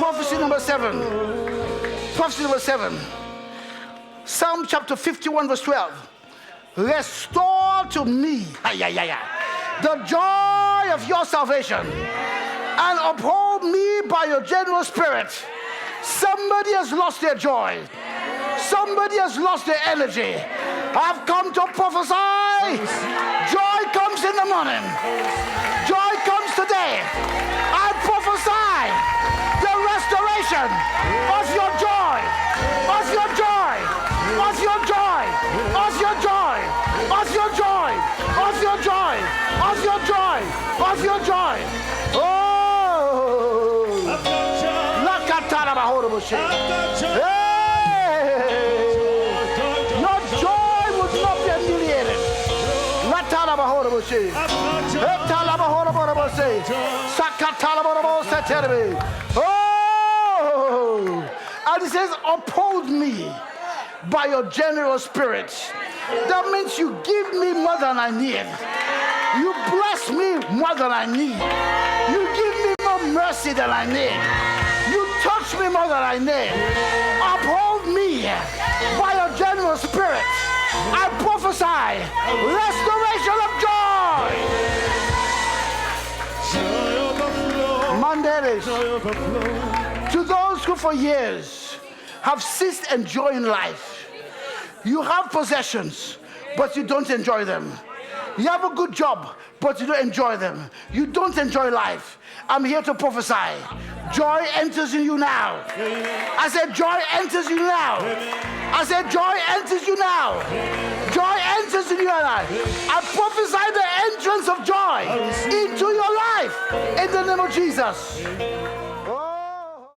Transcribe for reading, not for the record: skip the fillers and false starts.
Prophecy number 7. Prophecy number 7. Psalm chapter 51 verse 12. Restore to me the joy of your salvation and uphold me by your generous spirit. Somebody has lost their joy. Somebody has lost their energy. I've come to prophesy. Joy comes in the morning. Joy comes today. I prophesy the restoration of your joy, of your joy, of your joy, of your joy, of your joy, of your joy, of your joy, of your joy. Oh, Lakatara Bahorobushi. Your joy would not be annihilated. Latara Bahorobushi. Etala Bahorobushi. Sakatala Bahorobushi. Oh, and it says, uphold me by your generous spirit. That means you give me more than I need. You bless me more than I need. You give me more mercy than I need. You touch me more than I need. Uphold me by your generous spirit. I prophesy restoration of joy. Mondays. To those who for years have ceased enjoying life. You have possessions, but you don't enjoy them. You have a good job, but you don't enjoy them. You don't enjoy life. I'm here to prophesy. Joy enters in you now. I said joy enters you now. I said joy enters you now. Joy enters in you and I prophesy the entrance of joy into your life in the name of Jesus.